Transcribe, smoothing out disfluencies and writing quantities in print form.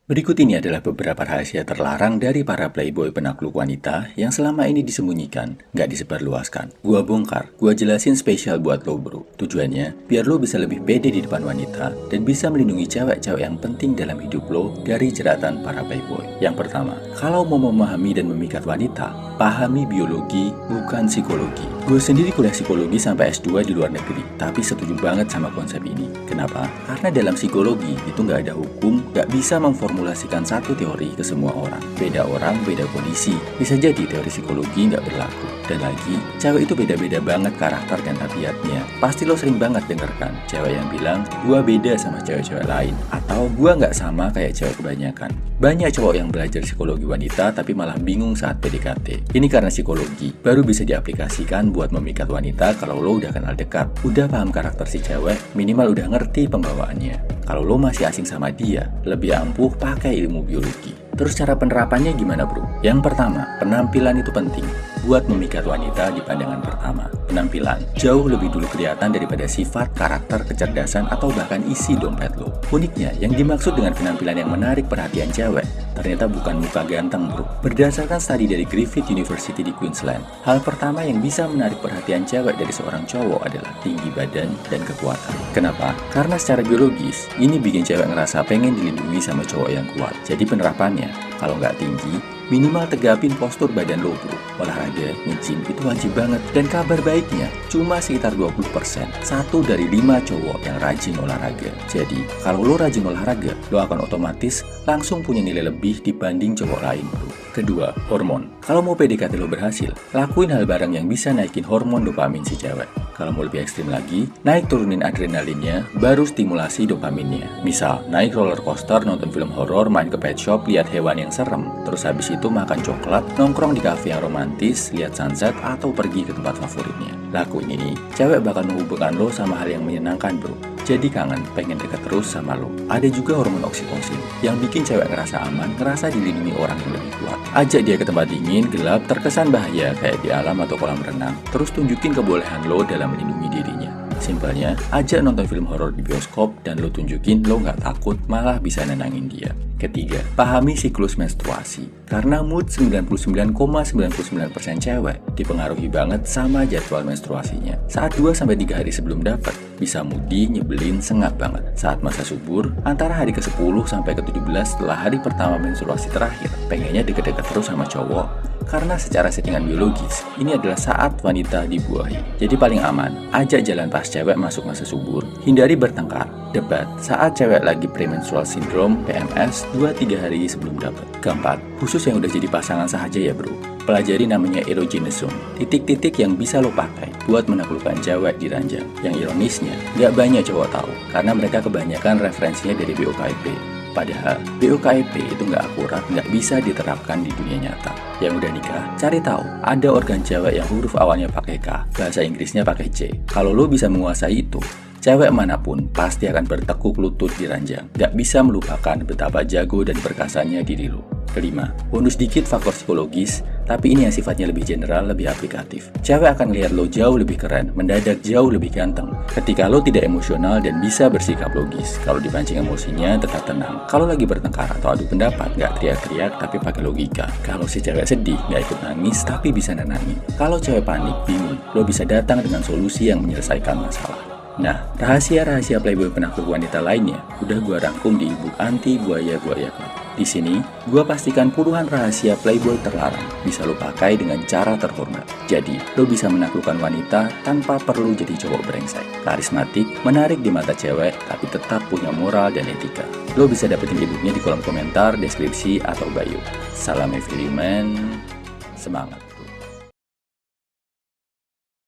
Berikut ini adalah beberapa rahasia terlarang dari para playboy penakluk wanita yang selama ini disembunyikan, nggak disebarluaskan. Gua bongkar, gua jelasin spesial buat lo bro. Tujuannya, biar lo bisa lebih pede di depan wanita dan bisa melindungi cewek-cewek yang penting dalam hidup lo dari jeratan para playboy. Yang pertama, kalau mau memahami dan memikat wanita, pahami biologi, bukan psikologi. Gue sendiri kuliah psikologi sampai S2 di luar negeri, tapi setuju banget sama konsep ini. Kenapa? Karena dalam psikologi itu nggak ada hukum, nggak bisa memformulasikan satu teori ke semua orang. Beda orang, beda kondisi. Bisa jadi teori psikologi nggak berlaku. Dan lagi, cewek itu beda-beda banget karakter dan tabiatnya. Pasti lo sering banget denger kan, cewek yang bilang, gua beda sama cewek-cewek lain. Atau gua nggak sama kayak cewek kebanyakan. Banyak cowok yang belajar psikologi wanita tapi malah bingung saat PDKT. Ini karena psikologi baru bisa diaplikasikan buat memikat wanita kalau lo udah kenal dekat, udah paham karakter si cewek, minimal udah ngerti pembawaannya. Kalau lo masih asing sama dia, lebih ampuh pakai ilmu biologi. Terus cara penerapannya gimana bro? Yang pertama, penampilan itu penting buat memikat wanita di pandangan pertama. Penampilan jauh lebih dulu kelihatan daripada sifat, karakter, kecerdasan, atau bahkan isi dompet lo. Uniknya, yang dimaksud dengan penampilan yang menarik perhatian cewek, ternyata bukan muka ganteng bro. Berdasarkan studi dari Griffith University di Queensland, hal pertama yang bisa menarik perhatian cewek dari seorang cowok adalah tinggi badan dan kekuatan. Kenapa? Karena secara biologis, ini bikin cewek ngerasa pengen dilindungi sama cowok yang kuat. Jadi penerapannya, kalau nggak tinggi, minimal tegapin postur badan lo bro. Olahraga, nge-gym itu wajib banget. Dan kabar baiknya, cuma sekitar 20%. 1 dari 5 cowok yang rajin olahraga. Jadi, kalau lo rajin olahraga, lo akan otomatis langsung punya nilai lebih dibanding cowok lain bro. Kedua, hormon. Kalau mau PDKT lo berhasil, lakuin hal bareng yang bisa naikin hormon dopamin si cewek. Kalau mau lebih ekstrim lagi, naik turunin adrenalinnya, baru stimulasi dopaminnya. Misal, naik roller coaster, nonton film horor, main ke pet shop, lihat hewan yang serem. Terus habis itu makan coklat, nongkrong di kafe yang romantis, lihat sunset, atau pergi ke tempat favoritnya. Lakuin ini, cewek bakal menghubungkan lo sama hal yang menyenangkan bro. Jadi kangen, pengen deket terus sama lo. Ada juga hormon oksitosin, yang bikin cewek ngerasa aman, ngerasa dilindungi orang yang lebih kuat. Ajak dia ke tempat dingin, gelap, terkesan bahaya kayak di alam atau kolam renang. Terus tunjukin kebolehan lo dalam melindungi dirinya. Simpelnya, ajak nonton film horor di bioskop dan lo tunjukin lo nggak takut, malah bisa nenangin dia. Ketiga, pahami siklus menstruasi. Karena mood 99,99% cewek dipengaruhi banget sama jadwal menstruasinya. Saat 2-3 hari sebelum dapat, bisa moody, nyebelin, sengak banget. Saat masa subur, antara hari ke-10 sampai ke-17 setelah hari pertama menstruasi terakhir, pengennya deket-deket terus sama cowok. Karena secara settingan biologis, ini adalah saat wanita dibuahi. Jadi paling aman, ajak jalan pas cewek masuk masa subur. Hindari bertengkar, debat saat cewek lagi premenstrual syndrome (PMS) 2-3 hari sebelum dapat. Keempat, khusus yang udah jadi pasangan saja ya bro. Pelajari namanya erogenous zone, titik-titik yang bisa lo pakai buat menaklukkan cewek di ranjang. Yang ironisnya, nggak banyak cowok tahu, karena mereka kebanyakan referensinya dari BOKIP. Padahal, BOKIP itu nggak akurat, nggak bisa diterapkan di dunia nyata. Yang udah nikah, cari tahu, ada organ cewek yang huruf awalnya pakai K, bahasa Inggrisnya pakai C. Kalau lo bisa menguasai itu, cewek manapun pasti akan bertekuk lutut di ranjang. Gak bisa melupakan betapa jago dan perkasanya diri lo. Kelima, bonus dikit faktor psikologis, tapi ini yang sifatnya lebih general, lebih aplikatif. Cewek akan lihat lo jauh lebih keren, mendadak jauh lebih ganteng. Ketika lo tidak emosional dan bisa bersikap logis. Kalau dipancing emosinya, tetap tenang. Kalau lagi bertengkar atau adu pendapat, gak teriak-teriak tapi pakai logika. Kalau si cewek sedih, gak ikut nangis tapi bisa nenangin. Kalau cewek panik, bingung, lo bisa datang dengan solusi yang menyelesaikan masalah. Nah, rahasia-rahasia playboy penakluk wanita lainnya udah gua rangkum di buku Anti Buaya-Buaya Club. Di sini, gua pastikan puluhan rahasia playboy terlarang bisa lo pakai dengan cara terhormat. Jadi, lo bisa menaklukkan wanita tanpa perlu jadi cowok brengsek, karismatik, menarik di mata cewek, tapi tetap punya moral dan etika. Lo bisa dapetin e-booknya di kolom komentar, deskripsi, atau bio. Salam everyman, semangat!